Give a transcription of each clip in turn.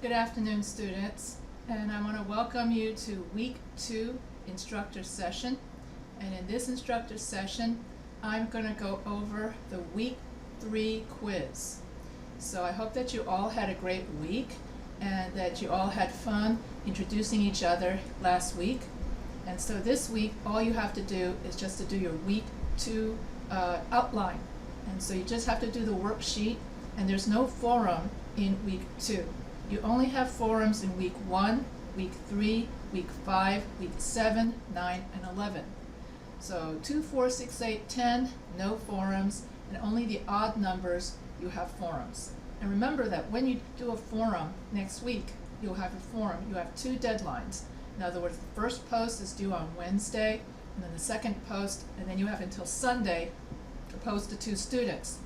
Good afternoon, students, and I want to welcome you to Week 2 Instructor session. And in this Instructor session, I'm going to go over the Week 3 quiz. So I hope that you all had a great week and that you all had fun introducing each other last week. And so this week, all you have to do is just to do your Week 2 outline. And so you just have to do the worksheet, and there's no forum in Week 2. You only have forums in Week 1, Week 3, Week 5, Week 7, 9, and 11. So 2, 4, 6, 8, 10, no forums, and only the odd numbers you have forums. And remember that when you do a forum next week, you'll have a forum. You have 2 deadlines. In other words, the first post is due on Wednesday, and then the second post, and then you have until Sunday to post to 2 students.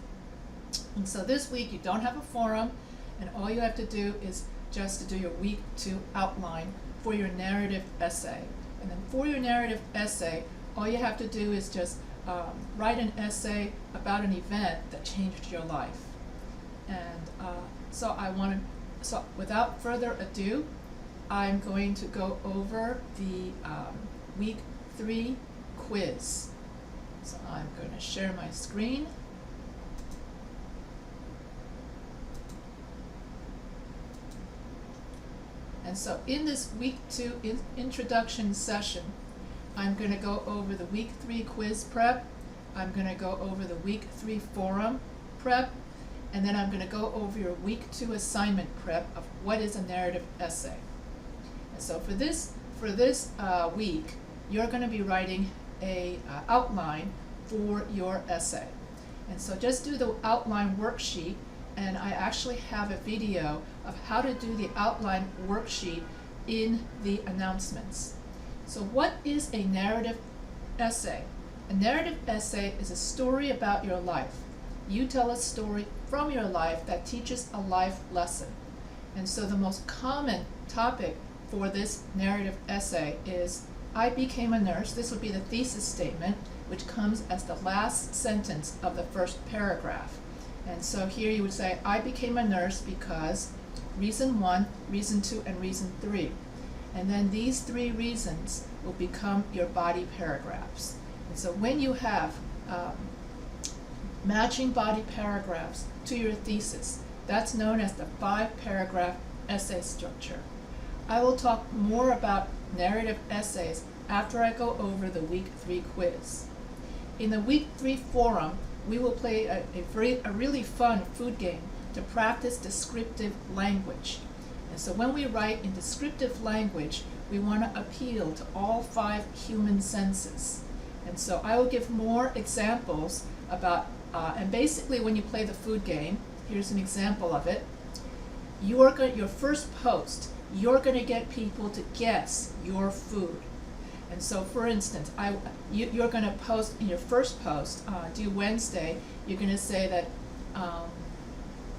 And so this week you don't have a forum, and all you have to do is just to do your Week 2 outline for your narrative essay. And then for your narrative essay, all you have to do is just write an essay about an event that changed your life. And so without further ado, I'm going to go over the Week 3 quiz. So I'm going to share my screen. And so in this Week 2 introduction session, I'm going to go over the Week 3 quiz prep, I'm going to go over the Week 3 forum prep, and then I'm going to go over your Week 2 assignment prep of what is a narrative essay. And so for this week, you're going to be writing a outline for your essay. And so just do the outline worksheet, and I actually have a video of how to do the outline worksheet in the announcements. So what is a narrative essay? A narrative essay is a story about your life. You tell a story from your life that teaches a life lesson. And so the most common topic for this narrative essay is, I became a nurse. This would be the thesis statement, which comes as the last sentence of the first paragraph. And so here you would say, I became a nurse because reason 1, reason 2, and reason 3. And then these 3 reasons will become your body paragraphs. And so when you have matching body paragraphs to your thesis, that's known as the 5-paragraph essay structure. I will talk more about narrative essays after I go over the Week 3 quiz. In the Week 3 forum, we will play a really fun food game to practice descriptive language. And so when we write in descriptive language, we want to appeal to all 5 human senses. And so I will give more examples about, and basically when you play the food game, here's an example of it. Your first post, you're going to get people to guess your food. And so, for instance, you're going to post in your first post, due Wednesday, you're going to say that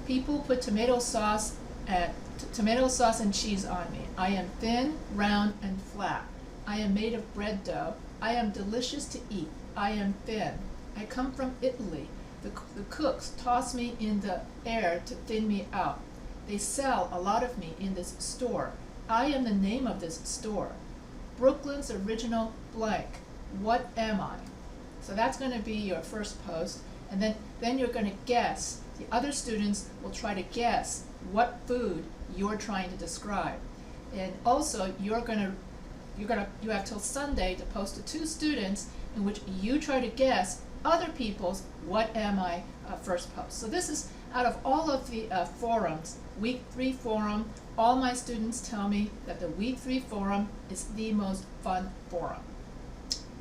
people put tomato sauce and cheese on me. I am thin, round, and flat. I am made of bread dough. I am delicious to eat. I am thin. I come from Italy. The cooks toss me in the air to thin me out. They sell a lot of me in this store. I am the name of this store. Brooklyn's original blank. What am I? So that's going to be your first post, and then you're going to guess. The other students will try to guess what food you're trying to describe. And also you have till Sunday to post to 2 students in which you try to guess other people's what am I first post. So this is out of all of the forums, Week 3 forum, all my students tell me that the Week 3 forum is the most fun forum.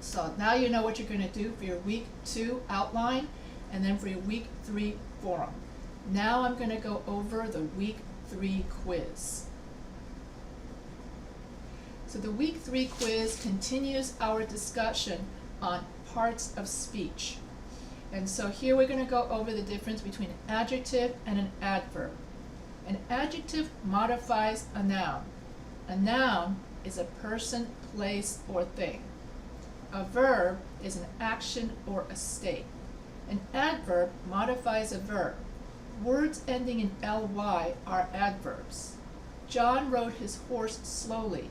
So now you know what you're going to do for your Week 2 outline and then for your Week 3 forum. Now I'm going to go over the Week 3 quiz. So the Week 3 quiz continues our discussion on parts of speech. And so here we're going to go over the difference between an adjective and an adverb. An adjective modifies a noun. A noun is a person, place, or thing. A verb is an action or a state. An adverb modifies a verb. Words ending in ly are adverbs. John rode his horse slowly.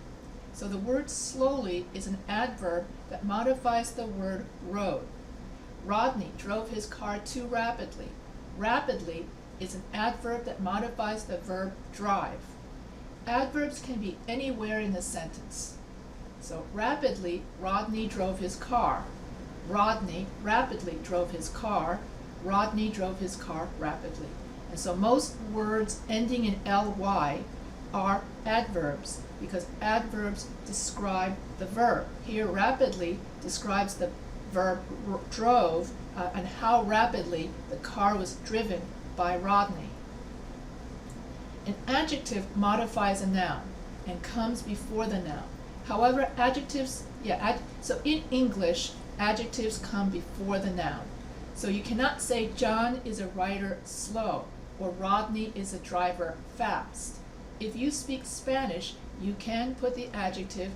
So the word slowly is an adverb that modifies the word rode. Rodney drove his car too rapidly. Rapidly is an adverb that modifies the verb drive. Adverbs can be anywhere in the sentence. So rapidly, Rodney drove his car. Rodney rapidly drove his car. Rodney drove his car rapidly. And so most words ending in ly are adverbs because adverbs describe the verb. Here, rapidly describes the verb drove and how rapidly the car was driven by Rodney. An adjective modifies a noun and comes before the noun. However, adjectives, so in English, adjectives come before the noun. So you cannot say John is a rider slow or Rodney is a driver fast. If you speak Spanish, you can put the adjective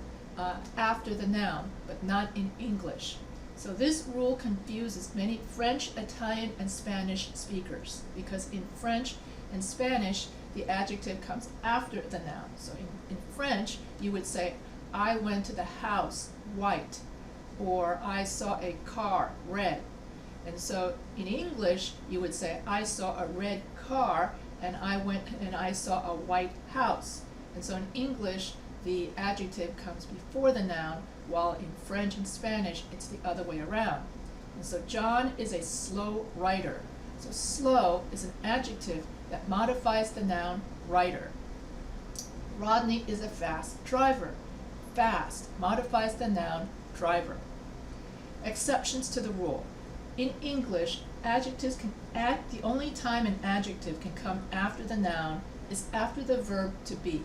after the noun, but not in English. So this rule confuses many French, Italian, and Spanish speakers because in French and Spanish, the adjective comes after the noun. So in French, you would say, I went to the house, white, or I saw a car, red. And so in English, you would say, I saw a red car, and I went and I saw a white house. And so in English, the adjective comes before the noun, while in French and Spanish, it's the other way around. And so John is a slow writer. So slow is an adjective that modifies the noun writer. Rodney is a fast driver. Fast modifies the noun driver. Exceptions to the rule. In English, adjectives can add, the only time an adjective can come after the noun is after the verb to be.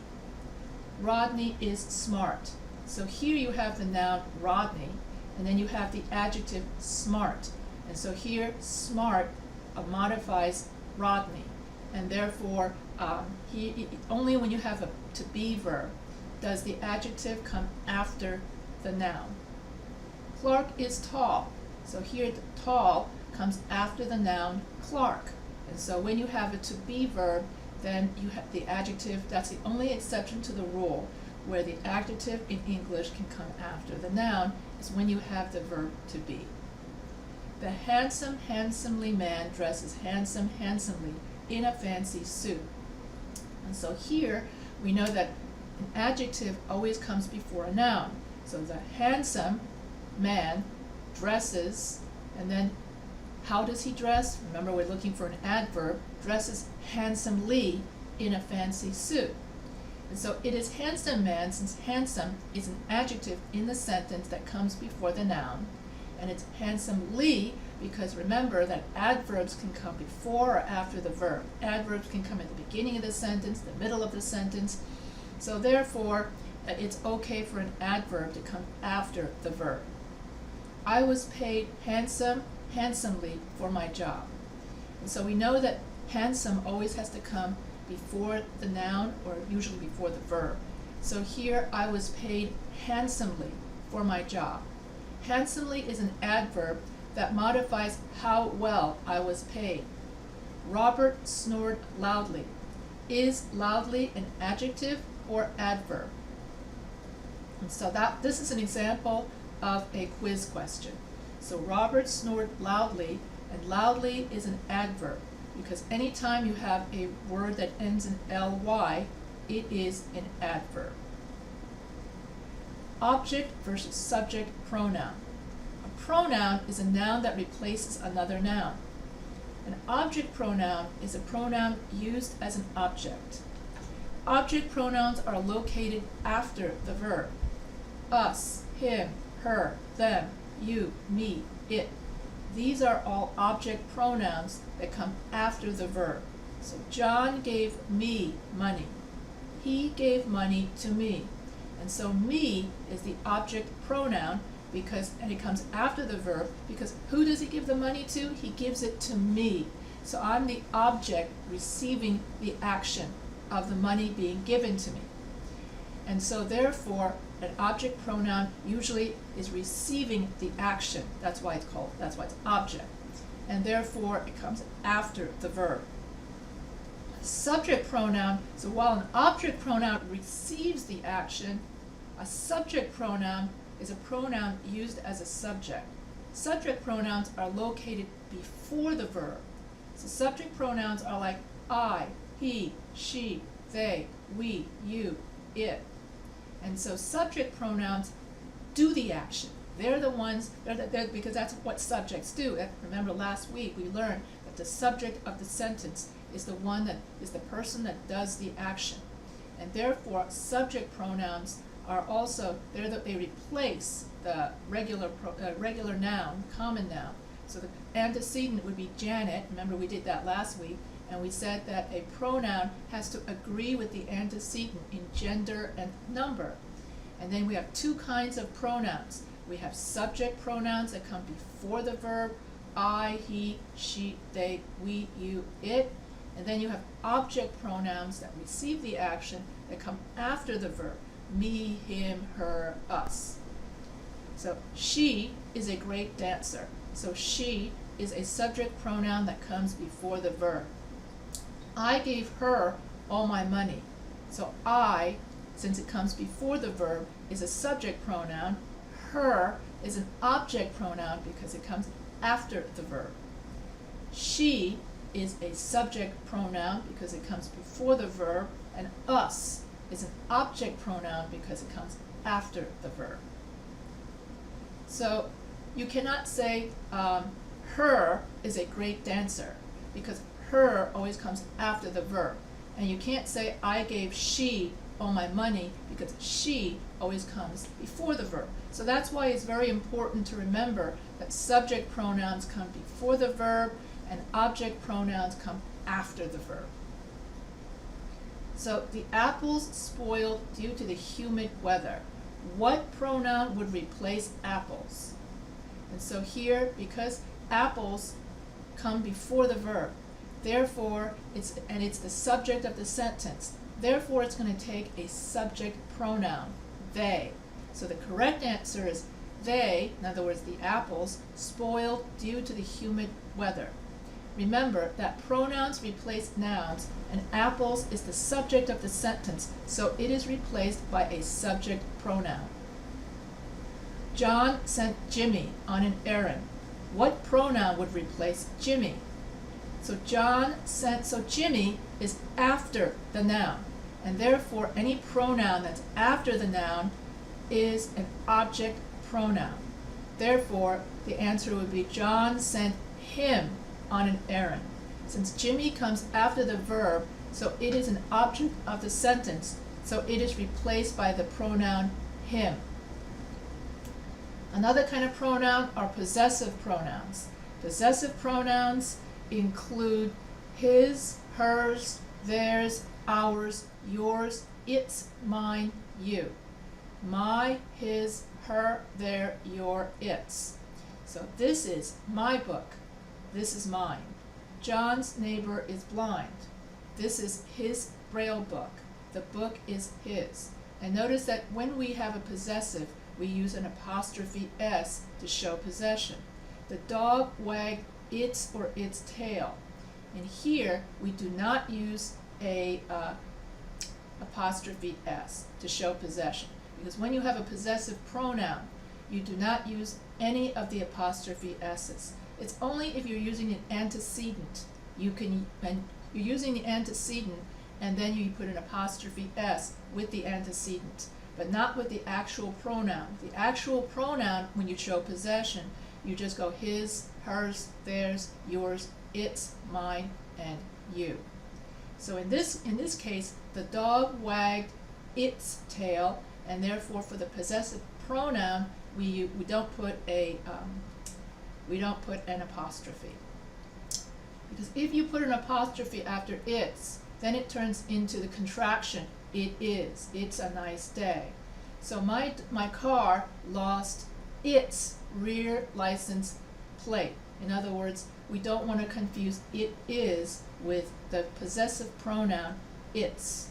Rodney is smart. So here you have the noun Rodney, and then you have the adjective smart. And so here, smart modifies Rodney. And therefore, only when you have a to be verb does the adjective come after the noun. Clark is tall. So here, the tall comes after the noun Clark. And so when you have a to be verb, then you have the adjective, that's the only exception to the rule, where the adjective in English can come after the noun, is when you have the verb to be. The handsome, handsomely man dresses handsome, handsomely in a fancy suit. And so here, we know that an adjective always comes before a noun. So the handsome man dresses, and then how does he dress? Remember, we're looking for an adverb. Dresses handsomely in a fancy suit. And so it is handsome man, since handsome is an adjective in the sentence that comes before the noun. And it's handsomely because remember that adverbs can come before or after the verb. Adverbs can come at the beginning of the sentence, the middle of the sentence. So therefore, it's okay for an adverb to come after the verb. I was paid handsomely for my job. And so we know that handsome always has to come before the noun or usually before the verb. So here, I was paid handsomely for my job. Handsomely is an adverb that modifies how well I was paid. Robert snored loudly. Is loudly an adjective or adverb? And so this is an example of a quiz question. So Robert snored loudly, and loudly is an adverb because anytime you have a word that ends in ly, it is an adverb. Object versus subject pronoun. A pronoun is a noun that replaces another noun. An object pronoun is a pronoun used as an object. Object pronouns are located after the verb. Us, him, her, them, you, me, it. These are all object pronouns that come after the verb. So John gave me money. He gave money to me. And so me is the object pronoun and it comes after the verb because who does he give the money to? He gives it to me. So I'm the object receiving the action of the money being given to me. And so therefore, an object pronoun usually is receiving the action. That's why it's object. And therefore, it comes after the verb. Subject pronoun, so while an object pronoun receives the action, a subject pronoun is a pronoun used as a subject. Subject pronouns are located before the verb. So subject pronouns are like I, he, she, they, we, you, it. And so subject pronouns do the action. They're the ones, because that's what subjects do. Remember last week we learned that the subject of the sentence is the one that is the person that does the action. And therefore subject pronouns are also, they replace the regular noun, common noun. So the antecedent would be Janet. Remember we did that last week, and we said that a pronoun has to agree with the antecedent in gender and number. And then we have two kinds of pronouns. We have subject pronouns that come before the verb, I, he, she, they, we, you, it. And then you have object pronouns that receive the action that come after the verb, me, him, her, us. So she is a great dancer. So she is a subject pronoun that comes before the verb. I gave her all my money. So I, since it comes before the verb, is a subject pronoun. Her is an object pronoun because it comes after the verb. She is a subject pronoun because it comes before the verb, and us is an object pronoun because it comes after the verb. So you cannot say her is a great dancer because her always comes after the verb. And you can't say I gave she all my money because she always comes before the verb. So that's why it's very important to remember that subject pronouns come before the verb and object pronouns come after the verb. So the apples spoiled due to the humid weather. What pronoun would replace apples? And so here, because apples come before the verb, therefore it's the subject of the sentence. Therefore it's going to take a subject pronoun, they. So the correct answer is they, in other words the apples, spoiled due to the humid weather. Remember that pronouns replace nouns, and apples is the subject of the sentence, so it is replaced by a subject pronoun. John sent Jimmy on an errand. What pronoun would replace Jimmy? So Jimmy is after the noun, and therefore any pronoun that's after the noun is an object pronoun. Therefore, the answer would be John sent him on an errand. Since Jimmy comes after the verb, so it is an object of the sentence, so it is replaced by the pronoun him. Another kind of pronoun are possessive pronouns. Possessive pronouns include his, hers, theirs, ours, yours, its, mine, you. My, his, her, their, your, its. So this is my book. This is mine. John's neighbor is blind. This is his Braille book. The book is his. And notice that when we have a possessive, we use an apostrophe S to show possession. The dog wagged its or its tail. And here we do not use a apostrophe S to show possession. Because when you have a possessive pronoun, you do not use any of the apostrophe S's. It's only if you're using an antecedent. When you're using the antecedent and then you put an apostrophe S with the antecedent, but not with the actual pronoun. The actual pronoun, when you show possession, you just go his, hers, theirs, yours, its, mine, and you. So in this case, the dog wagged its tail, and therefore for the possessive pronoun, we don't put an apostrophe. Because if you put an apostrophe after its, then it turns into the contraction, it is, it's a nice day. So my car lost its rear license plate. In other words, we don't want to confuse it is with the possessive pronoun its.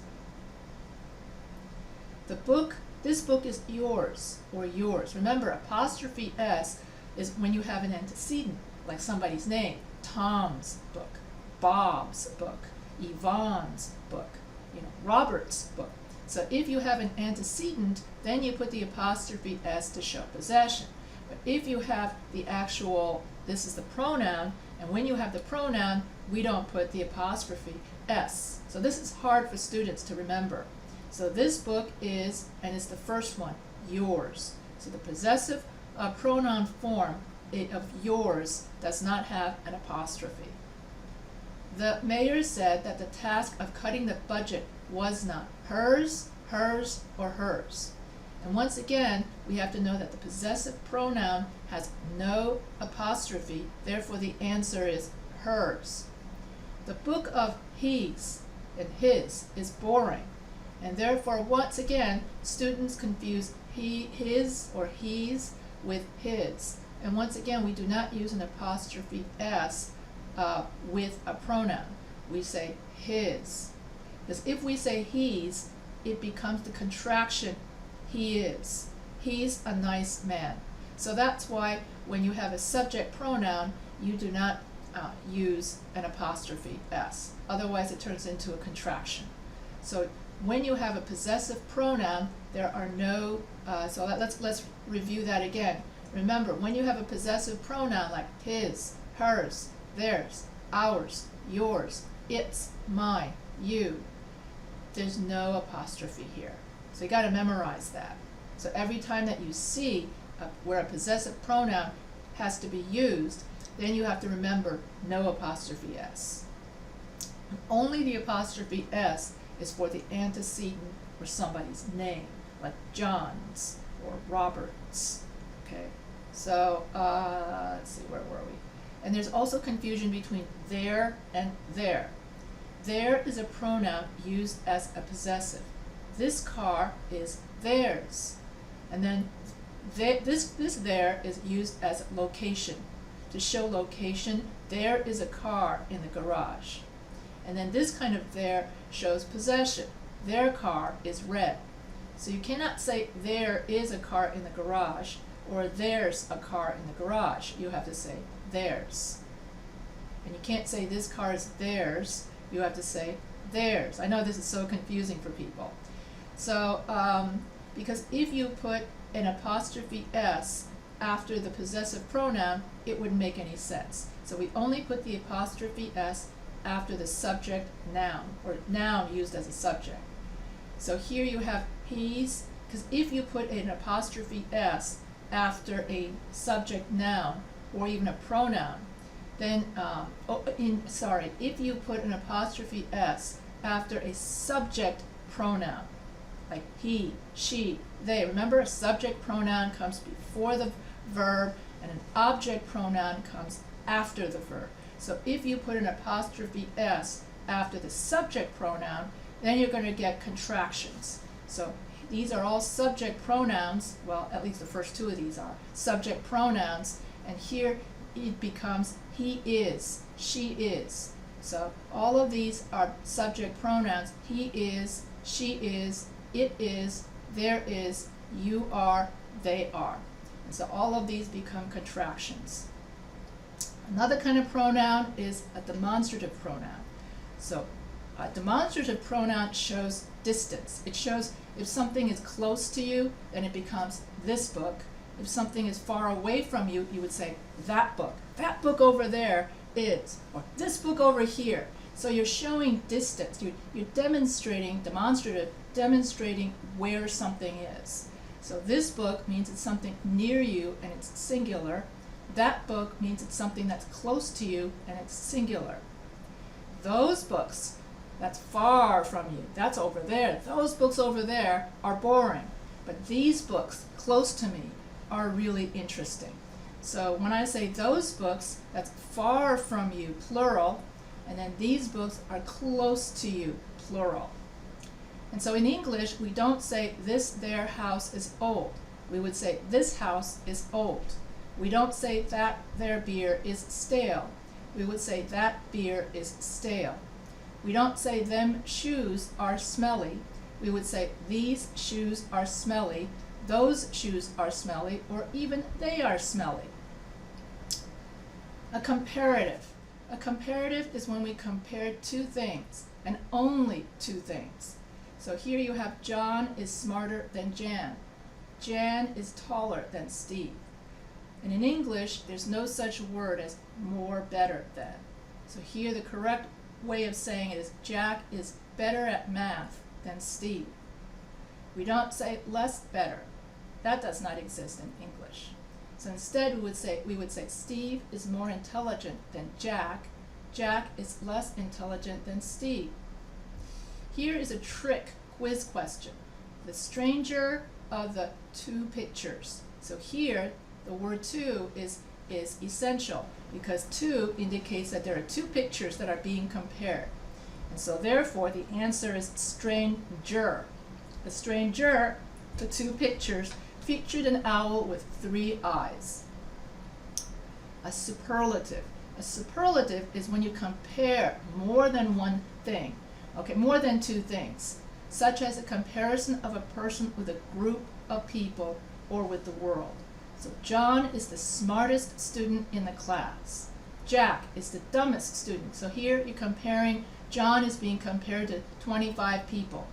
This book is yours or yours. Remember, apostrophe S is when you have an antecedent, like somebody's name. Tom's book, Bob's book. Yvonne's book, Robert's book. So if you have an antecedent, then you put the apostrophe s to show possession. But if you have the actual, this is the pronoun, and when you have the pronoun, we don't put the apostrophe s. So this is hard for students to remember. So this book is, and it's the first one, yours. So the possessive pronoun form of yours does not have an apostrophe. The mayor said that the task of cutting the budget was not hers, hers, or hers. And once again, we have to know that the possessive pronoun has no apostrophe, therefore the answer is hers. The book of he's and his is boring, and therefore once again, students confuse his or he's with his. And once again, we do not use an apostrophe s with a pronoun. We say his. Because if we say he's, it becomes the contraction he is. He's a nice man. So that's why when you have a subject pronoun, you do not use an apostrophe s. Otherwise, it turns into a contraction. So when you have a possessive pronoun, there are no, let's review that again. Remember, when you have a possessive pronoun like his, hers, theirs, ours, yours, it's, mine, you, there's no apostrophe here. So you got to memorize that. So every time that you see where a possessive pronoun has to be used, then you have to remember no apostrophe s. Only the apostrophe s is for the antecedent or somebody's name, like John's or Robert's. Okay, so let's see, where were we? And there's also confusion between there and there. There is a pronoun used as a possessive. This car is theirs. And then this there is used as location. To show location, there is a car in the garage. And then this kind of there shows possession. Their car is red. So you cannot say there is a car in the garage or there's a car in the garage. You have to say theirs. And you can't say this car is theirs. You have to say theirs. I know this is so confusing for people. So, because if you put an apostrophe s after the possessive pronoun, it wouldn't make any sense. So we only put the apostrophe s after the subject noun, or noun used as a subject. So here you have he's, because if you put an apostrophe s after a subject noun, or even a pronoun, then, if you put an apostrophe s after a subject pronoun, like he, she, they. Remember, a subject pronoun comes before the verb, and an object pronoun comes after the verb. So if you put an apostrophe s after the subject pronoun, then you're going to get contractions. So these are all subject pronouns. Well, at least the first two of these are subject pronouns. And here it becomes he is, she is. So all of these are subject pronouns. He is, she is, it is, there is, you are, they are. And so all of these become contractions. Another kind of pronoun is a demonstrative pronoun. So a demonstrative pronoun shows distance. It shows if something is close to you, then it becomes this book. If something is far away from you, you would say that book. That book over there is, or this book over here. So you're showing distance. You're demonstrating where something is. So this book means it's something near you and it's singular. That book means it's something that's close to you and it's singular. Those books that's far from you, that's over there. Those books over there are boring. But these books close to me are really interesting. So when I say those books, that's far from you, plural, and then these books are close to you, plural. And so in English, we don't say this their house is old. We would say this house is old. We don't say that their beer is stale. We would say that beer is stale. We don't say them shoes are smelly. We would say these shoes are smelly, those shoes are smelly, or even they are smelly. A comparative. A comparative is when we compare two things. and only two things. So here you have John is smarter than Jan. Jan is taller than Steve. And in English, there's no such word as more better than. So here the correct way of saying it is Jack is better at math than Steve. We don't say less better. That does not exist in English. So instead we would say Steve is more intelligent than Jack. Jack is less intelligent than Steve. Here is a trick quiz question. The stranger of the two pictures. So here the word two is essential because two indicates that there are two pictures that are being compared. And so therefore the answer is stranger. The stranger, the two pictures, featured an owl with 3 eyes. A superlative. A superlative is when you compare more than one thing, okay, more than two things, such as a comparison of a person with a group of people or with the world. So John is the smartest student in the class. Jack is the dumbest student. So here you're comparing, John is being compared to 25 people.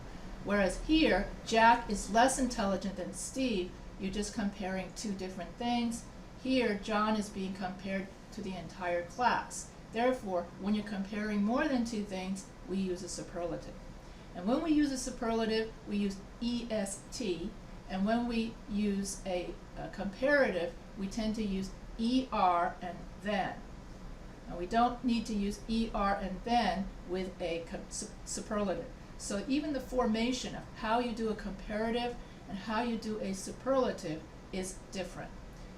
Whereas here, Jack is less intelligent than Steve. You're just comparing two different things. Here, John is being compared to the entire class. Therefore, when you're comparing more than two things, we use a superlative. And when we use a superlative, we use EST. And when we use a comparative, we tend to use ER and then. And we don't need to use ER and then with a superlative. So even the formation of how you do a comparative and how you do a superlative is different.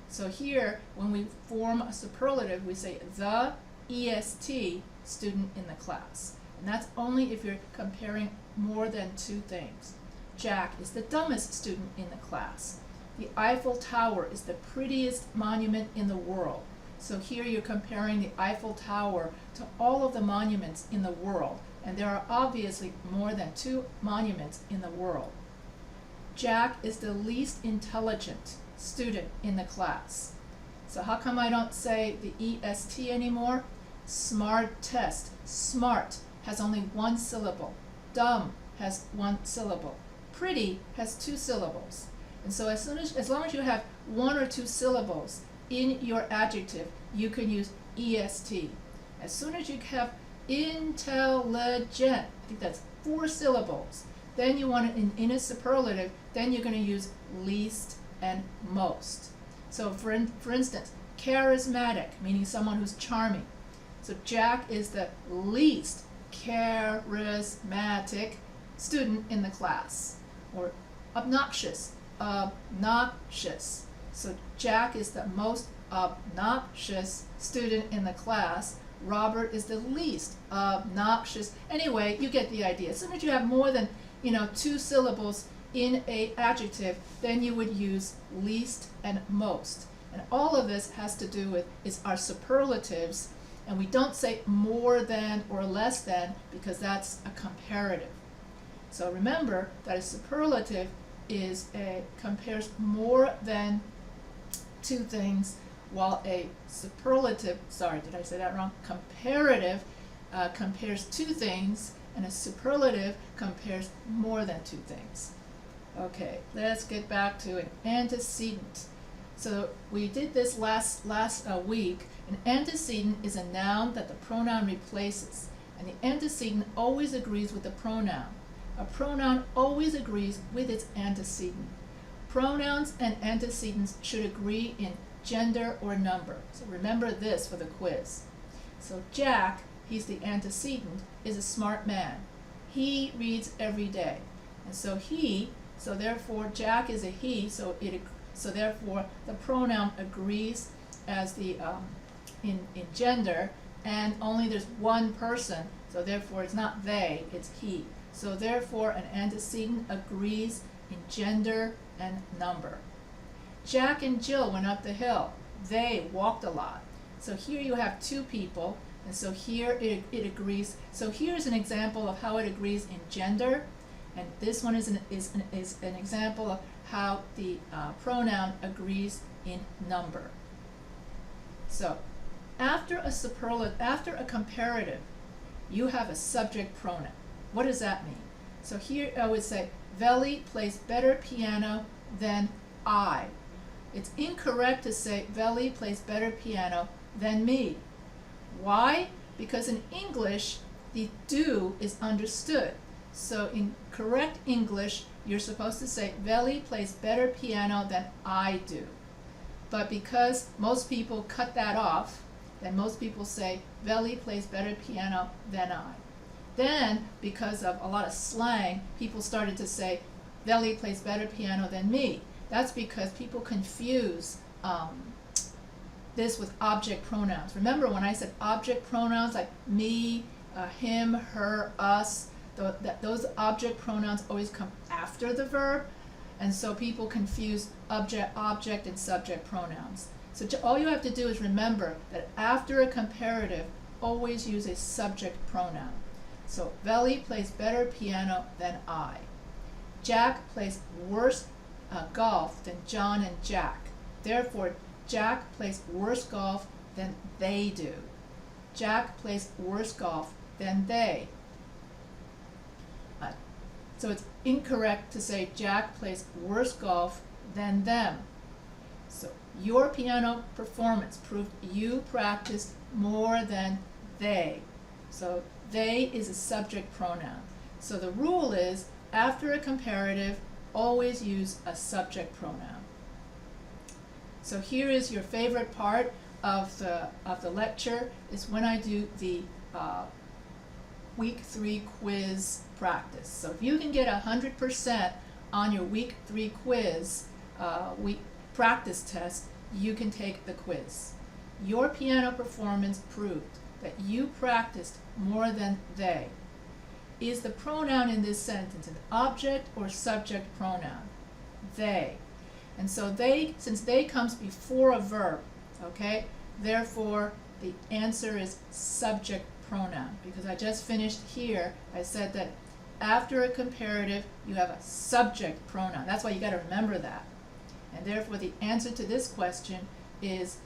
So here, when we form a superlative, we say the EST student in the class. And that's only if you're comparing more than two things. Jack is the dumbest student in the class. The Eiffel Tower is the prettiest monument in the world. So here you're comparing the Eiffel Tower to all of the monuments in the world. And there are obviously more than 2 monuments in the world. Jack is the least intelligent student in the class. So how come I don't say the EST anymore? Smartest. Smart has only 1 syllable. Dumb has 1 syllable. Pretty has 2 syllables. And so as long as you have 1 or 2 syllables in your adjective, you can use EST. As soon as you have intelligent, I think that's 4 syllables, then you want it in a superlative, then you're going to use least and most. So for instance, charismatic, meaning someone who's charming. So Jack is the least charismatic student in the class. Or obnoxious, obnoxious. So Jack is the most obnoxious student in the class. Robert is the least obnoxious. Anyway, you get the idea. As soon as you have more than 2 syllables in a adjective, then you would use least and most. And all of this has to do with our superlatives, and we don't say more than or less than because that's a comparative. So remember that a superlative compares more than 2 things, while a superlative, sorry, did I say that wrong? Comparative compares 2 things, and a superlative compares more than 2 things. Okay, let's get back to an antecedent. So we did this last week. An antecedent is a noun that the pronoun replaces, and the antecedent always agrees with the pronoun. A pronoun always agrees with its antecedent. Pronouns and antecedents should agree in gender or number. So remember this for the quiz. So Jack, he's the antecedent, is a smart man. He reads every day. And so therefore Jack is a he, so therefore the pronoun agrees as the in gender, and only there's one person, so therefore it's not they, it's he. So therefore an antecedent agrees in gender and number. Jack and Jill went up the hill. They walked a lot. So here you have 2 people, and so here it agrees. So here's an example of how it agrees in gender, and this one is an example of how the pronoun agrees in number. So after a comparative, you have a subject pronoun. What does that mean? So here I would say, Veli plays better piano than I. It's incorrect to say Veli plays better piano than me. Why? Because in English, the do is understood. So in correct English, you're supposed to say Veli plays better piano than I do. But because most people cut that off, then most people say Veli plays better piano than I. Then, because of a lot of slang, people started to say Veli plays better piano than me. That's because people confuse this with object pronouns. Remember when I said object pronouns like me, him, her, us, those object pronouns always come after the verb, and so people confuse object and subject pronouns. So all you have to do is remember that after a comparative, always use a subject pronoun. So Veli plays better piano than I. Jack plays worse golf than John and Jack. Therefore, Jack plays worse golf than they do. Jack plays worse golf than they. So it's incorrect to say Jack plays worse golf than them. So your piano performance proved you practiced more than they. So they is a subject pronoun. So the rule is, after a comparative, always use a subject pronoun. So here is your favorite part of the lecture, is when I do the week 3 quiz practice. So if you can get 100% on your week 3 quiz, week practice test, you can take the quiz. Your piano performance proved that you practiced more than they. Is the pronoun in this sentence an object or subject pronoun? They. And so they, since they comes before a verb, okay, therefore the answer is subject pronoun, because I just finished here, I said that after a comparative you have a subject pronoun. That's why you got to remember that. And therefore the answer to this question is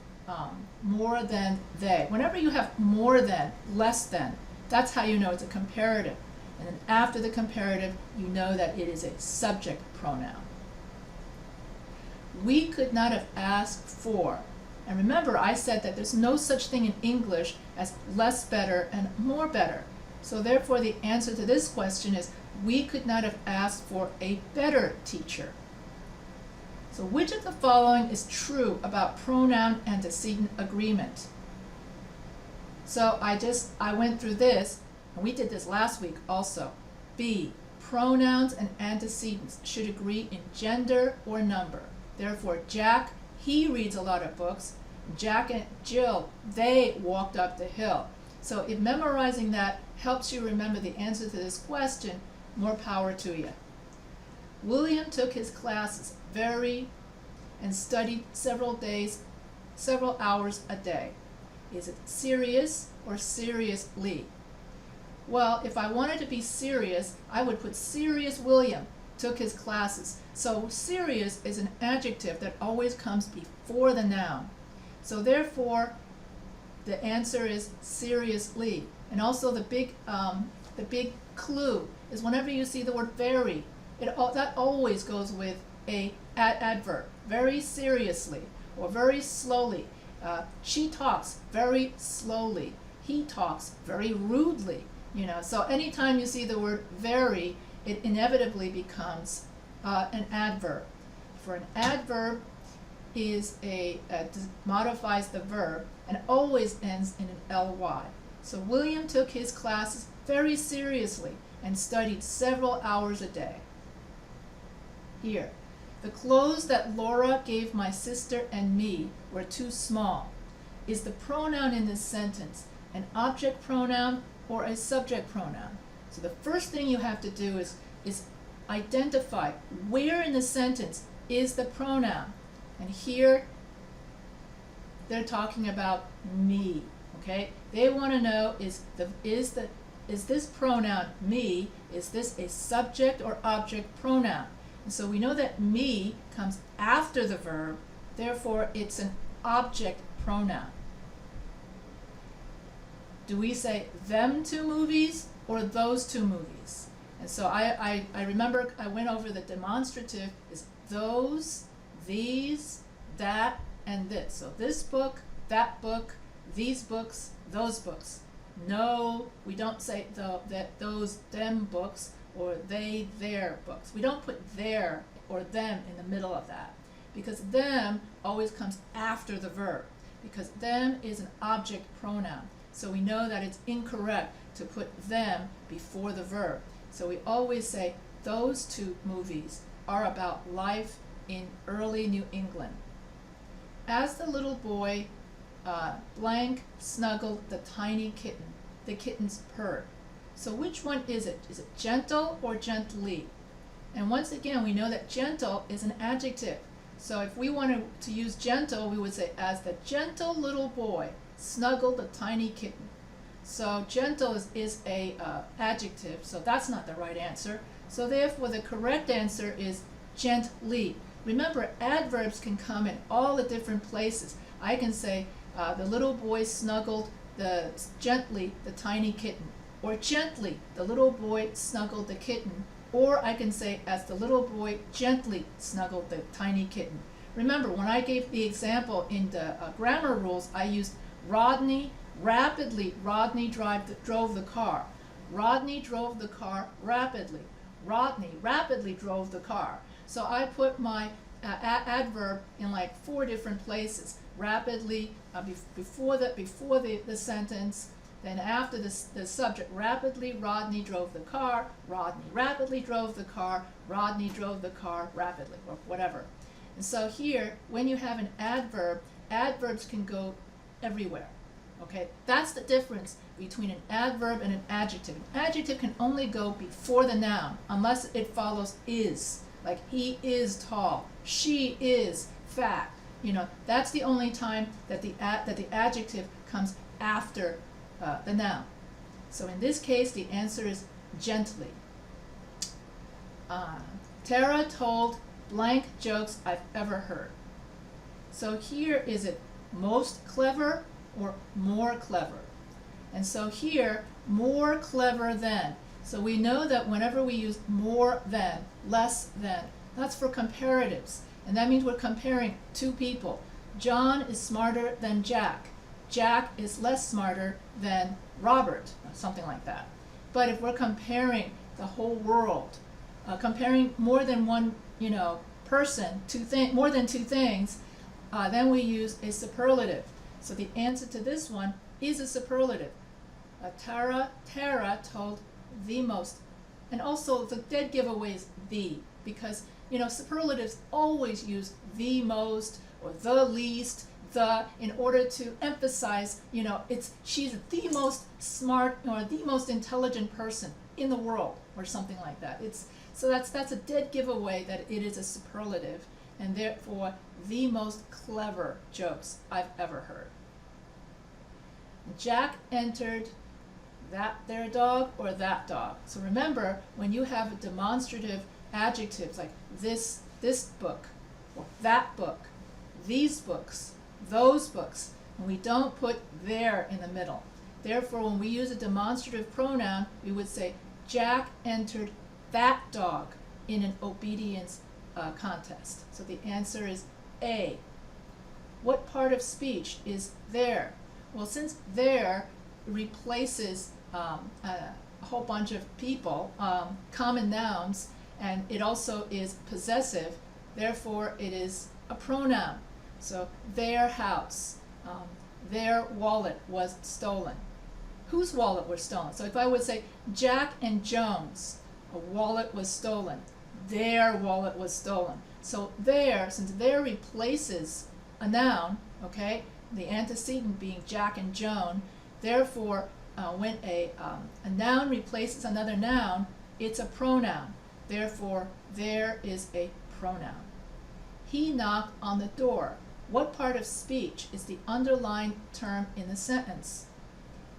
more than they. Whenever you have more than, less than, that's how you know it's a comparative. And then after the comparative, you know that it is a subject pronoun. We could not have asked for. And remember, I said that there's no such thing in English as less better and more better. So therefore, the answer to this question is, we could not have asked for a better teacher. So which of the following is true about pronoun antecedent agreement? So I went through this, and we did this last week also. B, pronouns and antecedents should agree in gender or number. Therefore, Jack, he reads a lot of books. Jack and Jill, they walked up the hill. So if memorizing that helps you remember the answer to this question, more power to you. William took his classes and studied several hours a day. Is it serious or seriously? Well, if I wanted to be serious, I would put serious William took his classes. So serious is an adjective that always comes before the noun. So therefore, the answer is seriously. And also the big clue is whenever you see the word very, that always goes with a adverb. Very seriously or very slowly. She talks very slowly. He talks very rudely. So anytime you see the word very, it inevitably becomes an adverb. For an adverb is modifies the verb and always ends in an ly. So William took his classes very seriously and studied several hours a day. Here, the clothes that Laura gave my sister and me were too small. Is the pronoun in this sentence an object pronoun or a subject pronoun? So the first thing you have to do is identify where in the sentence is the pronoun. And here they're talking about me, okay? They want to know is this pronoun me, is this a subject or object pronoun? And so we know that me comes after the verb, therefore it's an object pronoun. Do we say them to movies or those two movies. And so I remember I went over the demonstrative is those, these, that, and this. So this book, that book, these books, those books. No, we don't say that those, them books, or they, their books. We don't put their or them in the middle of that, because them always comes after the verb, because them is an object pronoun. So we know that it's incorrect to put them before the verb. So we always say those two movies are about life in early New England. As the little boy blank snuggled the tiny kitten, the kitten's purred. So which one is it? Is it gentle or gently? And once again, we know that gentle is an adjective. So if we wanted to use gentle, we would say, as the gentle little boy snuggled the tiny kitten. So gentle is a adjective, so that's not the right answer. So therefore, the correct answer is gently. Remember, adverbs can come in all the different places. I can say, the little boy snuggled gently the tiny kitten, or gently the little boy snuggled the kitten, or I can say, as the little boy gently snuggled the tiny kitten. Remember, when I gave the example in the grammar rules, I used Rodney drove the car. Rodney drove the car rapidly. Rodney rapidly drove the car. So I put my adverb in like 4 different places. Rapidly, before the sentence, then after the subject, rapidly, Rodney drove the car, Rodney rapidly drove the car, Rodney drove the car rapidly, or whatever. And so here, when you have an adverb, adverbs can go everywhere. Okay, that's the difference between an adverb and an adjective. An adjective can only go before the noun unless it follows is. Like he is tall, she is fat. You know, that's the only time that the adjective comes after the noun. So in this case, the answer is gently. Tara told blank jokes I've ever heard. So here, is it most clever or more clever? And so here, more clever than. So we know that whenever we use more than, less than, that's for comparatives. And that means we're comparing two people. John is smarter than Jack. Jack is less smarter than Robert, or something like that. But if we're comparing the whole world, comparing more than one, person, more than two things, then we use a superlative. So the answer to this one is a superlative. Tara told the most. And also the dead giveaway is the, because superlatives always use the most or the least, in order to emphasize, she's the most smart or the most intelligent person in the world, or something like that. So that's a dead giveaway that it is a superlative, and therefore the most clever jokes I've ever heard. Jack entered their dog or that dog. So remember, when you have demonstrative adjectives like this book, or that book, these books, those books, and we don't put there in the middle. Therefore, when we use a demonstrative pronoun, we would say, Jack entered that dog in an obedience contest. So the answer is A. What part of speech is there? Well, since there replaces a whole bunch of people, common nouns, and it also is possessive, therefore it is a pronoun. So their house, their wallet was stolen. Whose wallet was stolen? So if I would say Jack and Jones, a wallet was stolen. Their wallet was stolen. So there, since there replaces a noun, okay, the antecedent being Jack and Joan, therefore when a noun replaces another noun, it's a pronoun. Therefore, there is a pronoun. He knocked on the door. What part of speech is the underlined term in the sentence?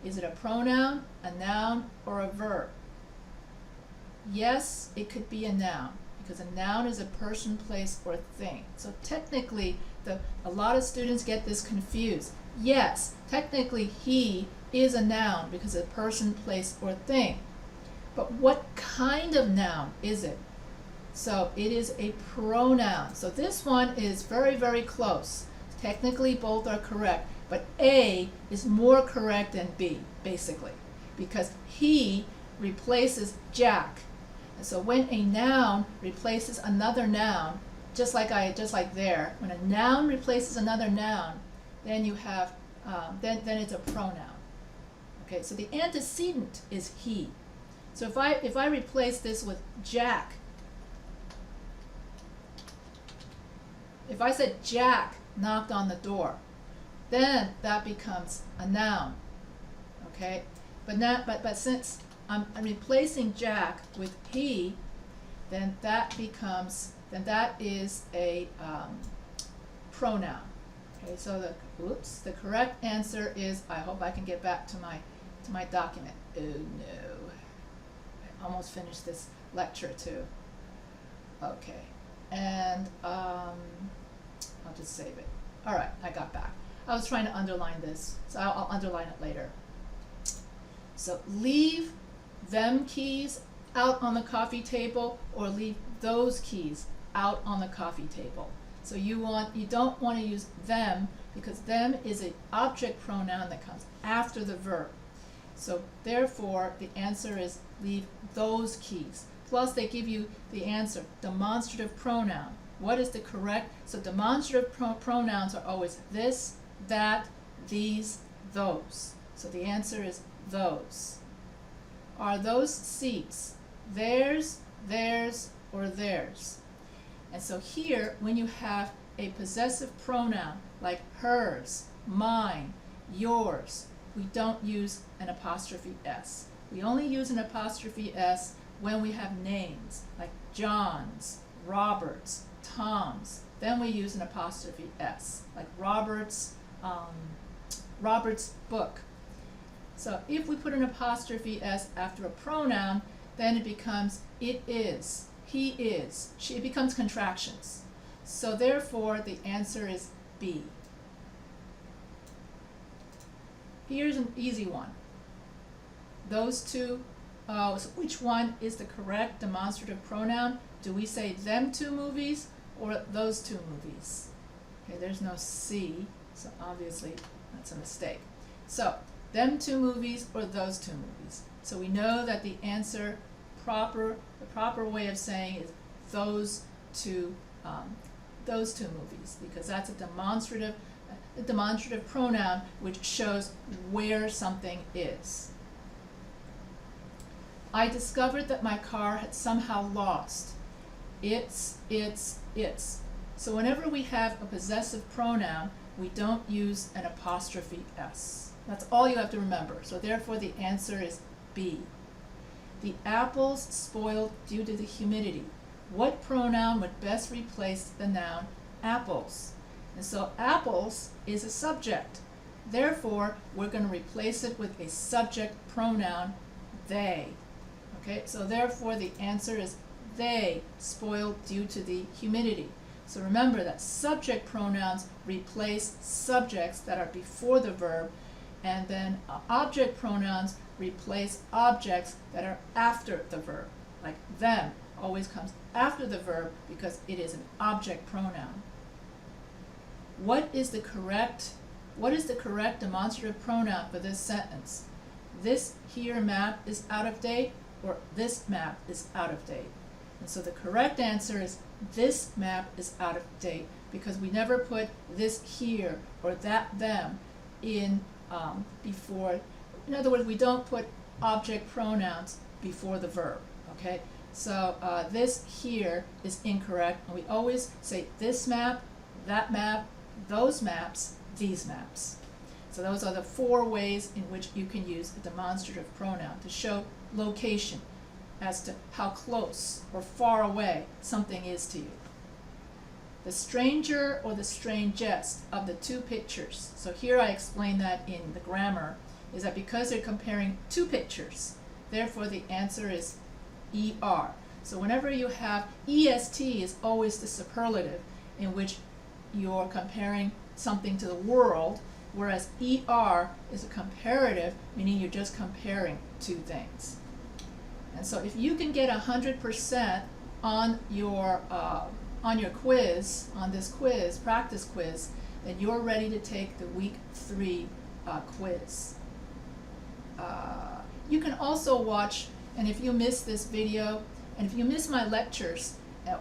Is it a pronoun, a noun, or a verb? Yes, it could be a noun, because a noun is a person, place, or thing. So technically, a lot of students get this confused. Yes, technically he is a noun because of person, place, or thing. But what kind of noun is it? So it is a pronoun. So this one is very, very close. Technically both are correct, but A is more correct than B, basically, because he replaces Jack. And so when a noun replaces another noun, just like there, when a noun replaces another noun, then you have then it's a pronoun. Okay, so the antecedent is he. So if I replace this with Jack, if I said Jack knocked on the door, then that becomes a noun. Okay, but since I'm replacing Jack with he, then that is a pronoun. Okay, so the correct answer is, I hope I can get back to my document. Oh no, I almost finished this lecture too. Okay, and I'll just save it. All right, I got back. I was trying to underline this, so I'll underline it later. So leave them keys out on the coffee table, or leave those keys out on the coffee table. So you don't want to use them, because them is an object pronoun that comes after the verb. So therefore the answer is leave those keys. Plus they give you the answer, demonstrative pronoun. What is the correct? So demonstrative pronouns are always this, that, these, those. So the answer is those. Are those seats theirs, or theirs? And so here, when you have a possessive pronoun like hers, mine, yours, we don't use an apostrophe S. We only use an apostrophe S when we have names like John's, Robert's, Tom's. Then we use an apostrophe S, like Robert's book. So if we put an apostrophe S after a pronoun, then it becomes it is, he is, she. It becomes contractions. So therefore the answer is B. Here's an easy one. Those two, so which one is the correct demonstrative pronoun? Do we say them two movies or those two movies? Okay, there's no C, so obviously that's a mistake. So them two movies or those two movies. So we know that the answer, the proper way of saying is those two movies, because that's a demonstrative pronoun which shows where something is. I discovered that my car had somehow lost. It's. So whenever we have a possessive pronoun, we don't use an apostrophe S. That's all you have to remember. So therefore the answer is B. The apples spoiled due to the humidity. What pronoun would best replace the noun apples? And so apples is a subject. Therefore, we're going to replace it with a subject pronoun, they. Okay, so therefore the answer is they spoiled due to the humidity. So remember that subject pronouns replace subjects that are before the verb, and then object pronouns replace objects that are after the verb. Like them always comes after the verb because it is an object pronoun. What is the correct demonstrative pronoun for this sentence? This here map is out of date, or this map is out of date. And so the correct answer is this map is out of date, because we never put this here or that them in before. In other words, we don't put object pronouns before the verb. Okay, so this here is incorrect, and we always say this map, that map, those maps, these maps. So those are the 4 ways in which you can use a demonstrative pronoun to show location as to how close or far away something is to you. The stranger or the strangest of the two pictures. So here I explain that in the grammar, is that because they're comparing two pictures, therefore the answer is ER. So whenever you have EST is always the superlative in which you're comparing something to the world, whereas ER is a comparative, meaning you're just comparing two things. And so if you can get 100% on your quiz, on this quiz, practice quiz, then you're ready to take the week 3 quiz. You can also watch, and if you miss this video, and if you miss my lectures,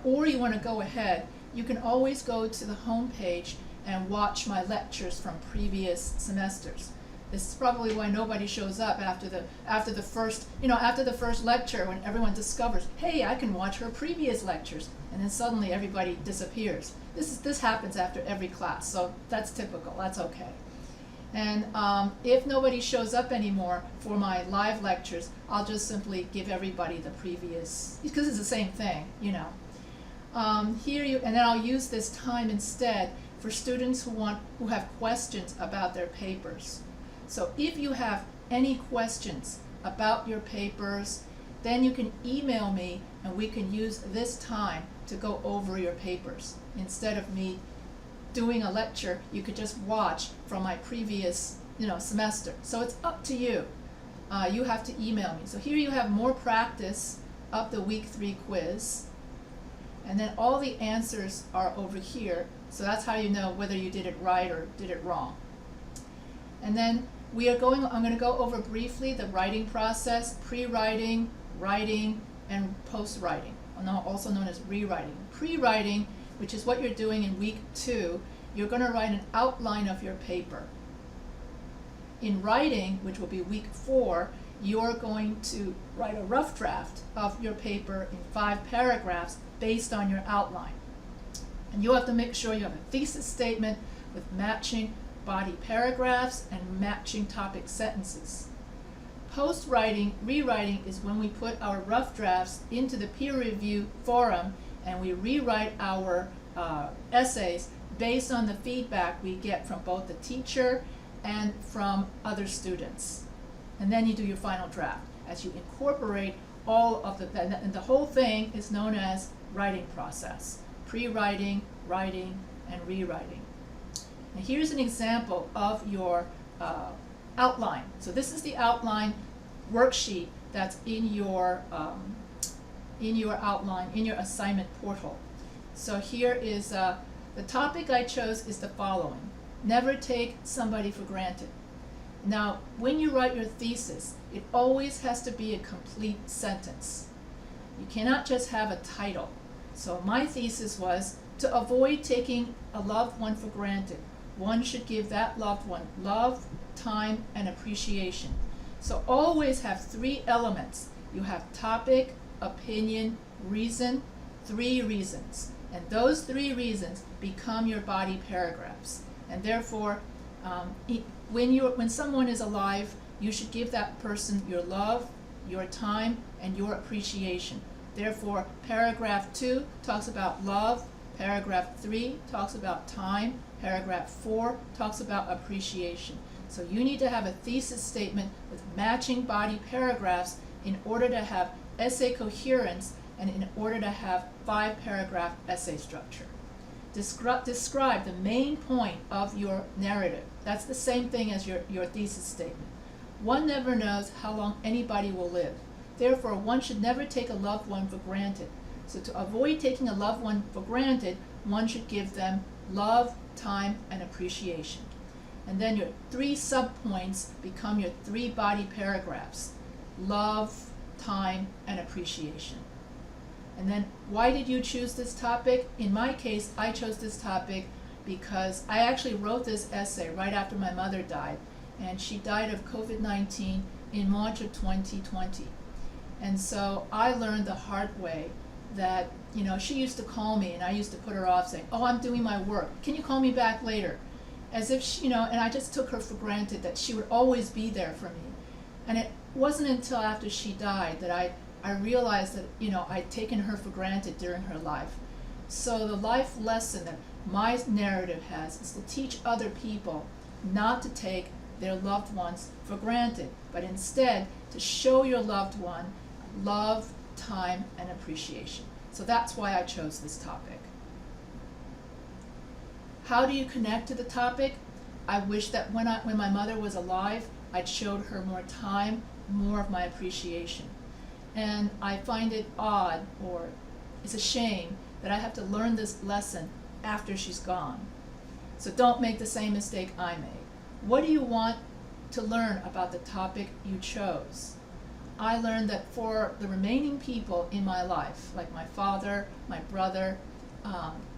or you want to go ahead, you can always go to the home page and watch my lectures from previous semesters. This is probably why nobody shows up after the first lecture, when everyone discovers, hey, I can watch her previous lectures, and then suddenly everybody disappears. This happens after every class, so that's typical. That's okay. And if nobody shows up anymore for my live lectures, I'll just simply give everybody the previous, because it's the same thing, you know. And then I'll use this time instead for students who have questions about their papers. So if you have any questions about your papers, then you can email me and we can use this time to go over your papers. Instead of me doing a lecture, you could just watch from my previous semester. So it's up to you. You have to email me. So here you have more practice of the week 3 quiz. And then all the answers are over here. So that's how you know whether you did it right or did it wrong. And then I'm going to go over briefly the writing process: pre-writing, writing, and post-writing, also known as rewriting. Pre-writing, which is what you're doing in week 2, you're going to write an outline of your paper. In writing, which will be week 4, you're going to write a rough draft of your paper in 5 paragraphs based on your outline. And you have to make sure you have a thesis statement with matching body paragraphs and matching topic sentences. Post-writing, rewriting, is when we put our rough drafts into the peer review forum and we rewrite our essays based on the feedback we get from both the teacher and from other students. And then you do your final draft as you incorporate all of and the whole thing is known as writing process: pre-writing, writing, and rewriting. Now here's an example of your outline. So this is the outline worksheet that's in your outline, in your assignment portal. So here is the topic I chose is the following: never take somebody for granted. Now, when you write your thesis, it always has to be a complete sentence. You cannot just have a title. So my thesis was, to avoid taking a loved one for granted, one should give that loved one love, time, and appreciation. So always have 3 elements. You have topic, opinion, reason, 3 reasons. And those 3 reasons become your body paragraphs. And therefore, when someone is alive, you should give that person your love, your time, and your appreciation. Therefore, paragraph 2 talks about love, paragraph 3 talks about time, paragraph 4 talks about appreciation. So you need to have a thesis statement with matching body paragraphs in order to have essay coherence and in order to have 5-paragraph essay structure. Describe the main point of your narrative. That's the same thing as your thesis statement. One never knows how long anybody will live. Therefore, one should never take a loved one for granted. So to avoid taking a loved one for granted, one should give them love, time, and appreciation. And then your 3 subpoints become your 3 body paragraphs: love, time, and appreciation. And then, why did you choose this topic? In my case, I chose this topic because I actually wrote this essay right after my mother died, and she died of COVID-19 in March of 2020. And so I learned the hard way that, she used to call me and I used to put her off saying, "Oh, I'm doing my work. Can you call me back later?" As if she, and I just took her for granted that she would always be there for me. And it wasn't until after she died that I realized that, I'd taken her for granted during her life. So the life lesson that my narrative has is to teach other people not to take their loved ones for granted, but instead to show your loved one love, time, and appreciation. So that's why I chose this topic. How do you connect to the topic? I wish that when my mother was alive, I'd showed her more time, more of my appreciation. And I find it odd, or it's a shame, that I have to learn this lesson after she's gone. So don't make the same mistake I made. What do you want to learn about the topic you chose? I learned that for the remaining people in my life, like my father, my brother,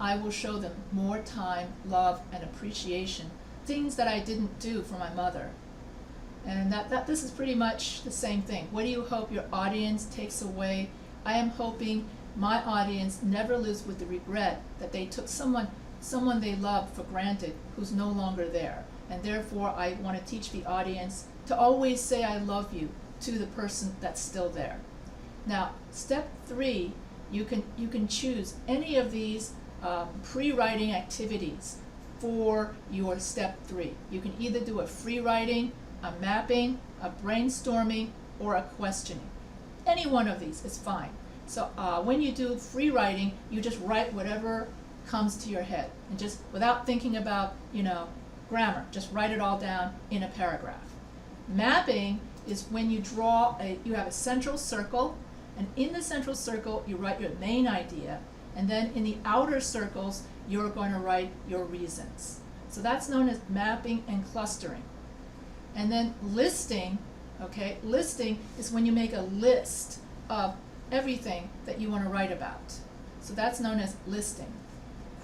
I will show them more time, love, and appreciation, things that I didn't do for my mother. And this is pretty much the same thing. What do you hope your audience takes away? I am hoping my audience never lives with the regret that they took someone they loved for granted who's no longer there. And therefore, I want to teach the audience to always say I love you to the person that's still there. Now, step 3, you can choose any of these pre-writing activities for your step 3. You can either do a free writing, a mapping, a brainstorming, or a questioning. Any one of these is fine. So when you do free writing, you just write whatever comes to your head, and just without thinking about, grammar, just write it all down in a paragraph. Mapping is when you you have a central circle, and in the central circle you write your main idea, and then in the outer circles you're going to write your reasons. So that's known as mapping and clustering. And then listing, listing is when you make a list of everything that you want to write about. So that's known as listing.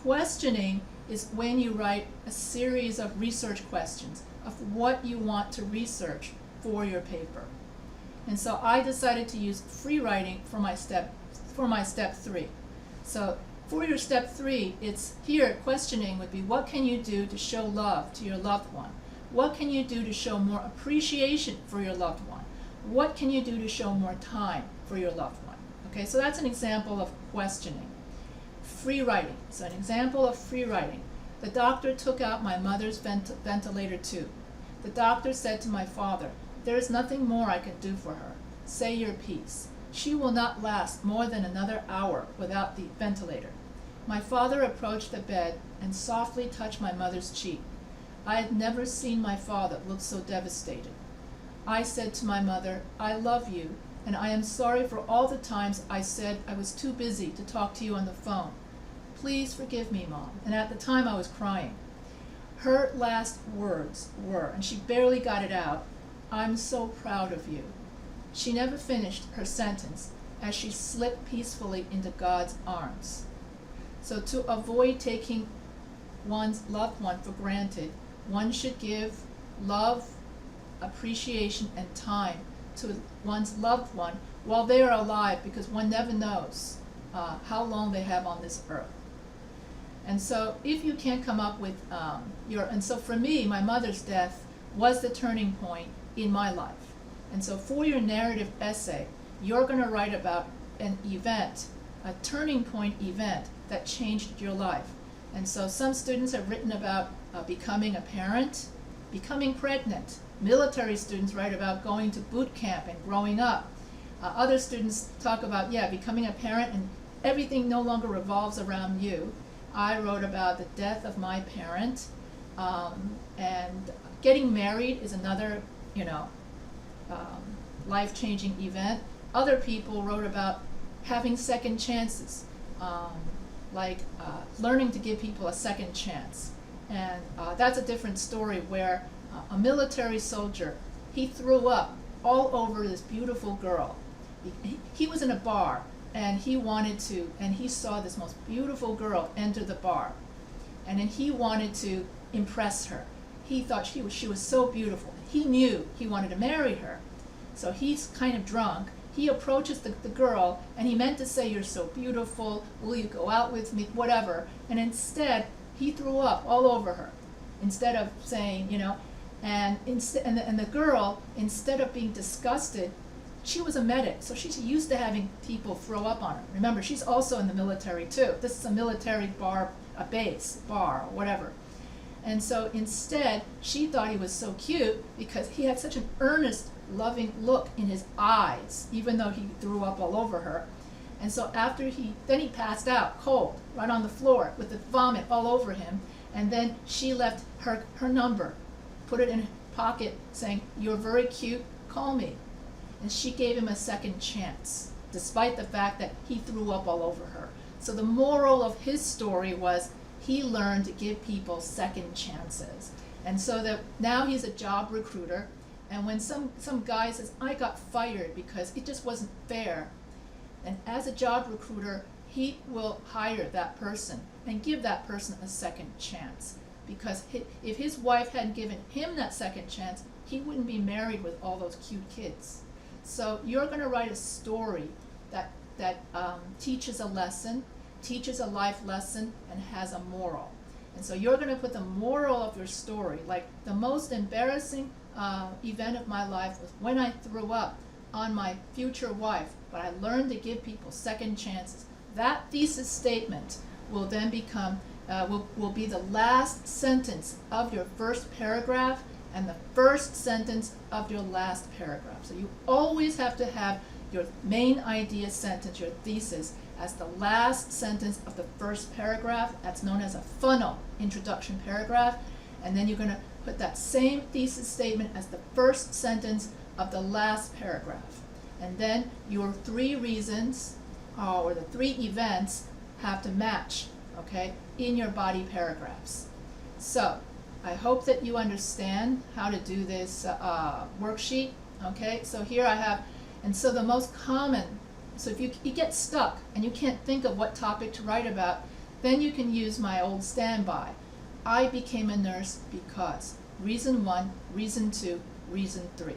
Questioning is when you write a series of research questions of what you want to research for your paper. And so I decided to use free writing for my step 3. So for your step 3, it's here, questioning would be, what can you do to show love to your loved one? What can you do to show more appreciation for your loved one? What can you do to show more time for your loved one? Okay, so that's an example of questioning. Free writing. So an example of free writing. The doctor took out my mother's ventilator tube. The doctor said to my father, "There is nothing more I can do for her. Say your piece. She will not last more than another hour without the ventilator." My father approached the bed and softly touched my mother's cheek. I had never seen my father look so devastated. I said to my mother, "I love you, and I am sorry for all the times I said I was too busy to talk to you on the phone. Please forgive me, Mom." And at the time I was crying. Her last words were, and she barely got it out, "I'm so proud of you." She never finished her sentence as she slipped peacefully into God's arms. So to avoid taking one's loved one for granted, one should give love, appreciation, and time to one's loved one while they are alive, because one never knows how long they have on this earth. And so if you can't come up with and so for me, my mother's death was the turning point in my life. And so for your narrative essay, you're going to write about an event, a turning point event that changed your life. And so some students have written about becoming a parent, becoming pregnant. Military students write about going to boot camp and growing up. Other students talk about, becoming a parent and everything no longer revolves around you. I wrote about the death of my parent, and getting married is another, life-changing event. Other people wrote about having second chances, learning to give people a second chance. And that's a different story where a military soldier, he threw up all over this beautiful girl. He was in a bar, and he saw this most beautiful girl enter the bar. And then he wanted to impress her. He thought she was so beautiful. He knew he wanted to marry her. So he's kind of drunk. He approaches the girl, and he meant to say, "You're so beautiful, will you go out with me," whatever. And instead, he threw up all over her, instead of saying, and the girl, instead of being disgusted, she was a medic, so she's used to having people throw up on her. Remember, she's also in the military too. This is a military bar, a base, bar, or whatever. And so instead, she thought he was so cute because he had such an earnest, loving look in his eyes, even though he threw up all over her. And so then he passed out cold, right on the floor with the vomit all over him. And then she left her number, put it in her pocket saying, "You're very cute, call me." and she gave him a second chance, despite the fact that he threw up all over her. So the moral of his story was he learned to give people second chances. And so that now he's a job recruiter, and when some guy says, I got fired because it just wasn't fair, and as a job recruiter, he will hire that person and give that person a second chance. Because if his wife hadn't given him that second chance, he wouldn't be married with all those cute kids. So you're going to write a story that teaches a lesson, teaches a life lesson, and has a moral. And so you're going to put the moral of your story, like the most embarrassing event of my life was when I threw up on my future wife, but I learned to give people second chances. That thesis statement will then become, will be the last sentence of your first paragraph and the first sentence of your last paragraph. So you always have to have your main idea sentence, your thesis, as the last sentence of the first paragraph. That's known as a funnel introduction paragraph. And then you're going to put that same thesis statement as the first sentence of the last paragraph. And then your three reasons, or the three events, have to match, okay, in your body paragraphs. So I hope that you understand how to do this worksheet, okay? So here I have, and so the most common, so if you get stuck and you can't think of what topic to write about, then you can use my old standby. I became a nurse because. Reason 1, reason 2, reason 3.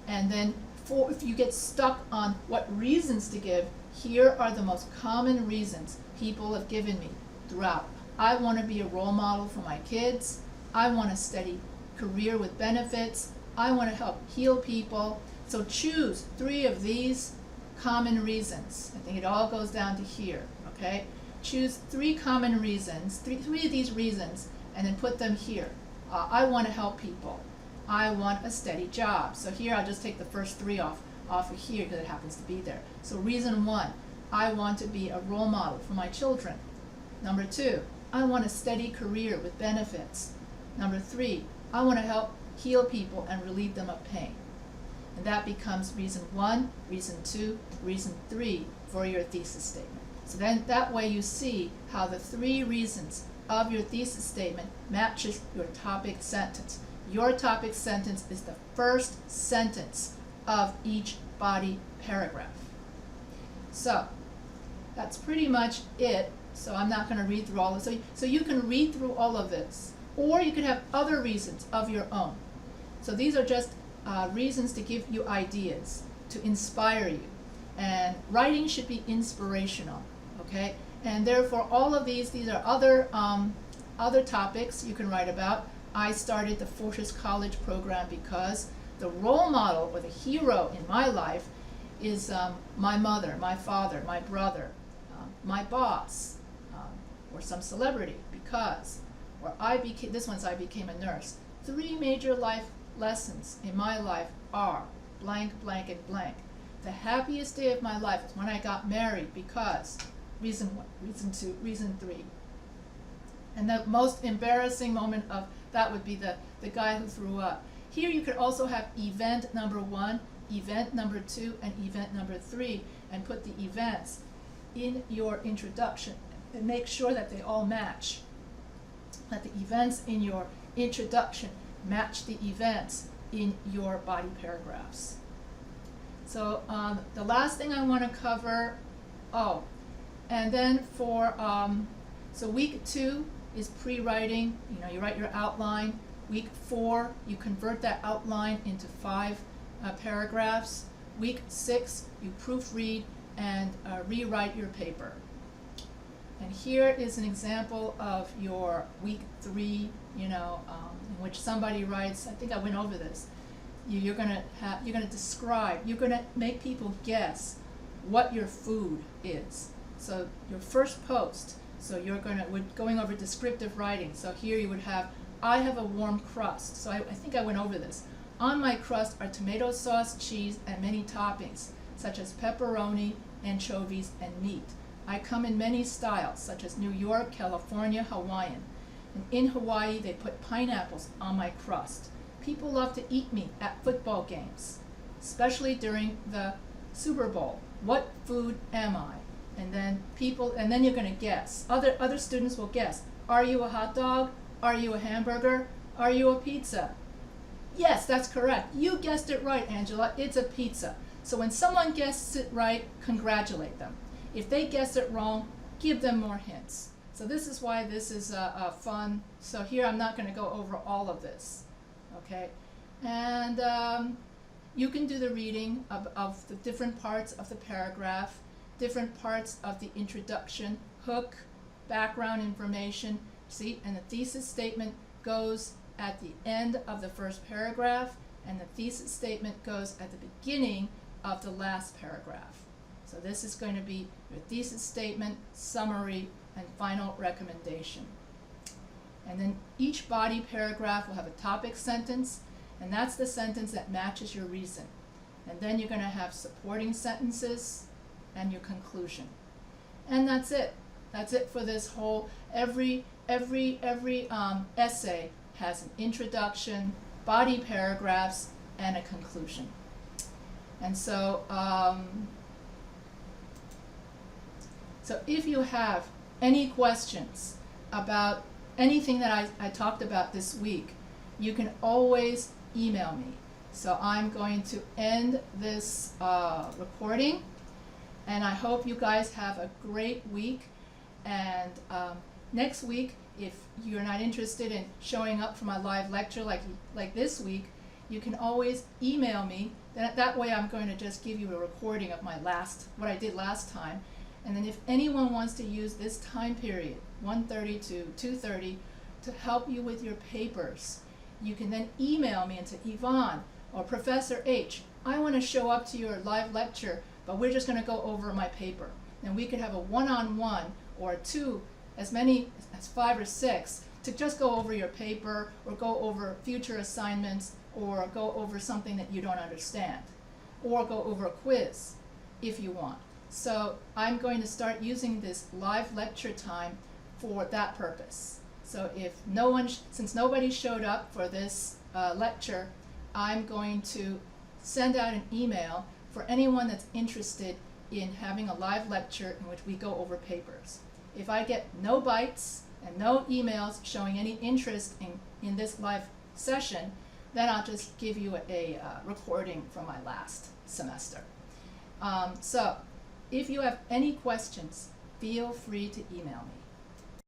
And then if you get stuck on what reasons to give, here are the most common reasons people have given me throughout. I want to be a role model for my kids. I want a steady career with benefits. I want to help heal people. So choose 3 of these common reasons. I think it all goes down to here, okay? Choose 3 common reasons, three of these reasons, and then put them here. I want to help people. I want a steady job. So here I'll just take the first 3 off of here because it happens to be there. So reason 1, I want to be a role model for my children. Number 2, I want a steady career with benefits. Number 3, I want to help heal people and relieve them of pain. And that becomes reason 1, reason 2, reason 3 for your thesis statement. So then that way you see how the 3 reasons of your thesis statement matches your topic sentence. Your topic sentence is the first sentence of each body paragraph. So that's pretty much it. So I'm not going to read through all of this. So you can read through all of this, or you could have other reasons of your own. So these are just reasons to give you ideas, to inspire you. And writing should be inspirational, okay? And therefore all of these are other topics you can write about. I started the Fortress College program because the role model or the hero in my life is my mother, my father, my brother, my boss, or some celebrity, because, or I became a nurse. 3 major life lessons in my life are blank, blank, and blank. The happiest day of my life is when I got married because. Reason 1, reason 2, reason 3. And the most embarrassing moment of that would be the guy who threw up. Here you could also have event number 1, event number 2, and event number 3, and put the events in your introduction and make sure that they all match. That the events in your introduction match the events in your body paragraphs. So the last thing I want to cover, and then for, so week 2 is pre-writing. You write your outline. Week 4, you convert that outline into 5 paragraphs. Week 6, you proofread and rewrite your paper. And here is an example of your week 3, in which somebody writes, I think I went over this. You're gonna describe, you're gonna make people guess what your food is. So your first post, so we're going over descriptive writing. So here you would have, I have a warm crust. So I think I went over this. On my crust are tomato sauce, cheese, and many toppings, such as pepperoni, anchovies, and meat. I come in many styles, such as New York, California, Hawaiian. And in Hawaii, they put pineapples on my crust. People love to eat me at football games. especially during the Super Bowl. What food am I? And then you're going to guess. Other students will guess. Are you a hot dog? Are you a hamburger? Are you a pizza? Yes, that's correct. You guessed it right, Angela. It's a pizza. So when someone guesses it right, congratulate them. If they guess it wrong, give them more hints. So this is why this is fun. So here I'm not going to go over all of this. Okay? And you can do the reading of the different parts of the paragraph, different parts of the introduction, hook, background information. See, and the thesis statement goes at the end of the first paragraph, and the thesis statement goes at the beginning of the last paragraph. So this is going to be your thesis statement, summary, and final recommendation. And then each body paragraph will have a topic sentence, and that's the sentence that matches your reason. And then you're going to have supporting sentences and your conclusion. And that's it. That's it for this whole, every essay has an introduction, body paragraphs, and a conclusion. And so, so if you have any questions about anything that I talked about this week, you can always email me. So I'm going to end this recording, and I hope you guys have a great week. And next week, if you're not interested in showing up for my live lecture like this week, you can always email me. That way I'm going to just give you a recording of what I did last time. And then if anyone wants to use this time period, 1:30 to 2:30, to help you with your papers, you can then email me into Yvonne or Professor H. I want to show up to your live lecture, but we're just going to go over my paper. And we could have a one-on-one or two, as many as 5 or 6, to just go over your paper or go over future assignments or go over something that you don't understand or go over a quiz if you want. So I'm going to start using this live lecture time for that purpose. So if since nobody showed up for this lecture, I'm going to send out an email for anyone that's interested in having a live lecture in which we go over papers. If I get no bites and no emails showing any interest in this live session, then I'll just give you a recording from my last semester. So if you have any questions, feel free to email me.